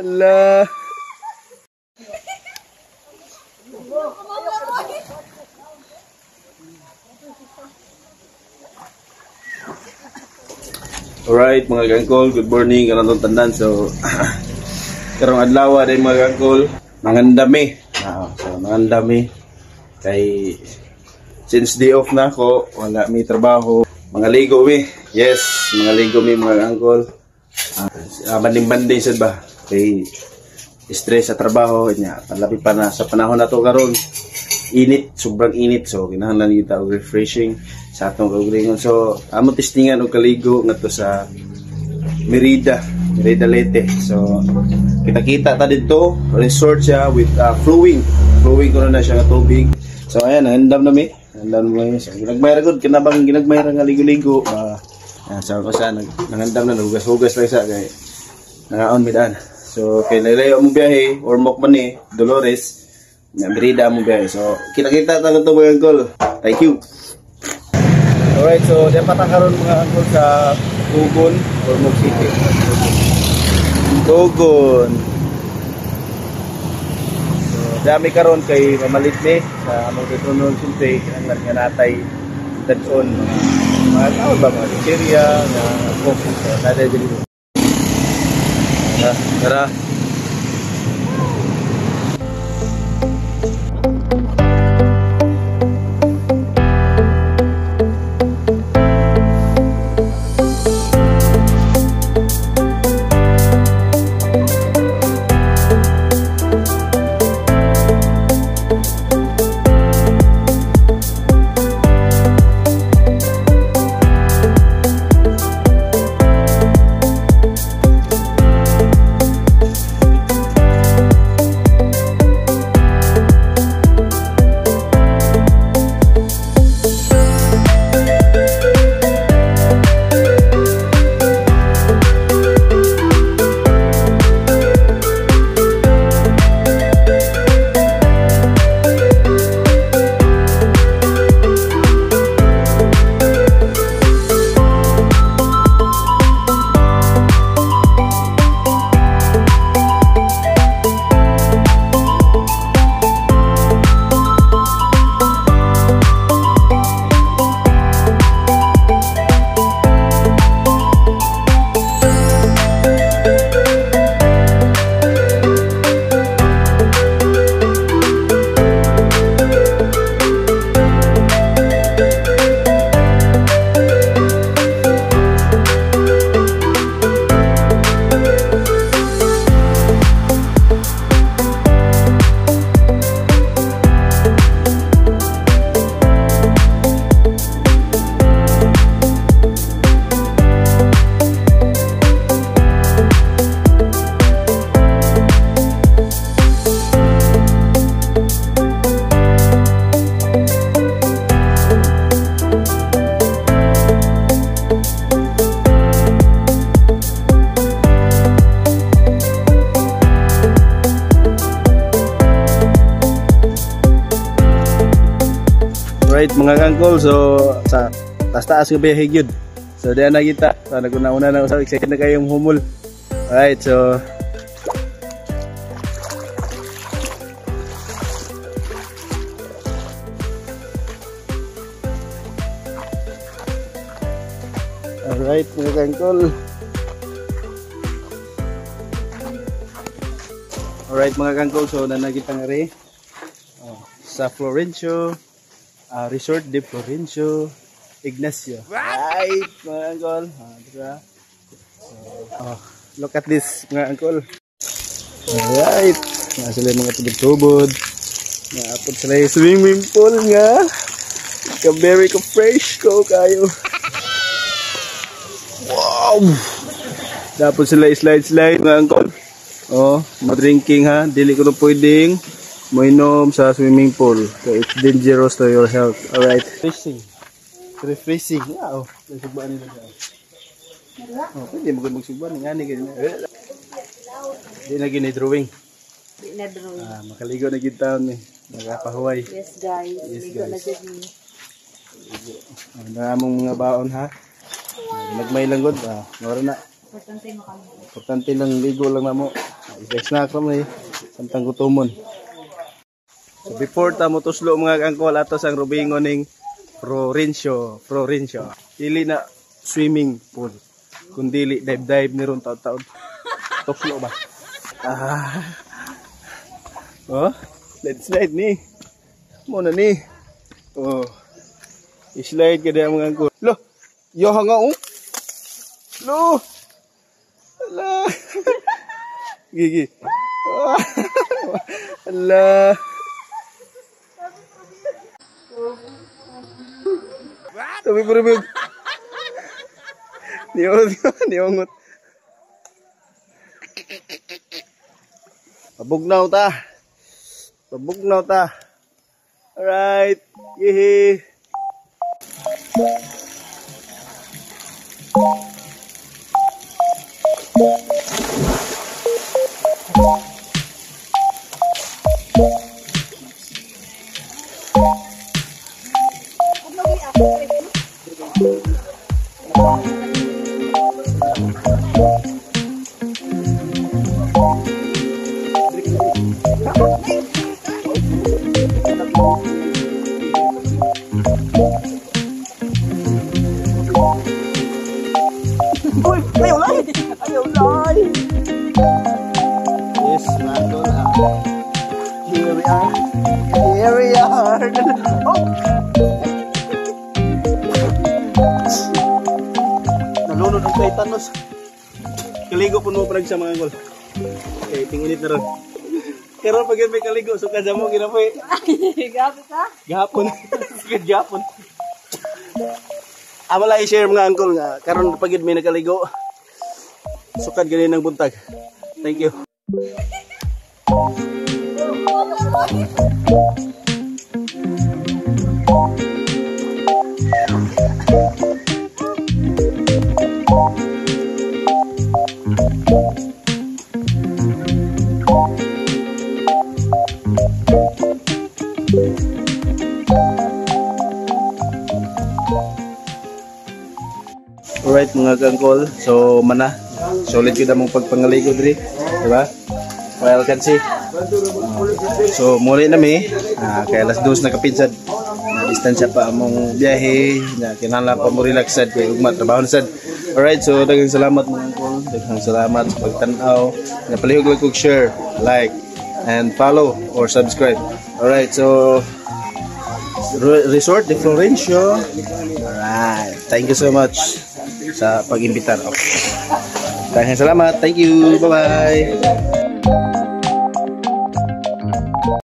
Ala. Alright mga gangkol, good morning, kanang tandan. So karong adlaw day mga gangkol, mangandami. So mangandami kay since day off na ko, wala mi trabaho. Mga ligo mi. Yes, mga ligo mi mga gangkol. Banding-banding sad ba? Kay stress sa trabaho nya. Palabi pa na sa panahon na to karon. Init, sobrang init, so kinahanglan kita og refreshing sa atong kaugalingon. So amo testingan og kaligo ngadto sa Merida Leyte. So kita-kita ta dito, resort siya with flowing kuno na siya nga tubig. So ayan, handam na mi. Handam mo so ginagmayra gud kinabang ginagmayra nga ligo-ligo. Sa ko sa nangandam na hugas-hugas lang sa kay nangaon midan. So kay layo mo biyahe or mokman ni Dolores na Merida mo guys. So kita-kita ta to mga uncle. Thank you. Alright, so diyan pa ta karon mga uncle sa Tugon, Ormoc City. Tugon. So dami karon kay mamalit ni sa among tutunon siyempre ang nga natay dadon mga tao ba mga Syria na focus sa dili. Tara. Alright mga kangkol, so sa taas nga biyahe gyud. So diyan na kita. So naguna-una na usab, excited na kayong humul. Alright, so alright mga kangkol. Alright mga kangkol, so nanagita nga rin sa Florencio Resort de Florencio Ignacio. Right mga uncle. Diba? So, look at this mga uncle. Alright. Sila mga tubod-tubod. Naapod sila yung swimming pool nga. Ka-very ka-fresh ko kayo. Wow! Dapat sila slide-slide mga uncle. Oh, ma-drinking ha. Dili ko na pwedeng mainom sa swimming pool. So it's dangerous to your health. Alright. Refreshing. Oh, nagsugban nila siya. Oh, pwede magsugban. Nga ni ganyan. Di na gini-drawing. Di na drawing. Makaligo na gitaon ni. Nakapahuway. Yes guys. Yes Ligo na guys. dyan ni. Ang among mga baon ha. Nagmay lang god. Mawala na. Importante makaligo. Importante lang ligo lang na mo. Snack ram eh. Samtang gutomon. So before ta mo tuslo mga angkol atos ang rubingon ning Florencio. Dili na swimming pool. Kundi dive ni ron taon-taon. Tuslo ba? Oh, let's slide ni. Mo na ni. Oh. I-slide ka mga angkol. Lo, yo hanga oh. Lo. Ala. Gigi. Ala. Tapi berubah. Niongot. Pabugnaw ta. Alright. Yehe. Ayaw lai. Yes, matol. Here we are. Oh. Nalunod ang Titanos. Kaligo po mo parang sa mga angkol. Okay, tinginit na ron. Pero pag may kaligo, suka dyan mo, ginapoy. Gapon ka? Gapon. Gapon. Amala i-share mga angkol nga. Karon pag may nakaligo, sukad ganin ng buntag. Thank you. Alright mga kangkol, so mana solid kita mong pagpangaligo diri, di ba? Well, can see. So muli na mi, kay alas 2 na kapinsad. Na distansya pa among biyahe, na kinahanglan pa mo relax sad kay ugma trabaho sad. Alright, so daghang salamat mga kangkol, daghang salamat sa pagtan-aw. Napalihog lang kog share, like, and follow or subscribe. Alright, so Resort de Florencio. Alright, thank you so much sa pag-imbitar. Okay. Daghang salamat. Thank you. Bye-bye.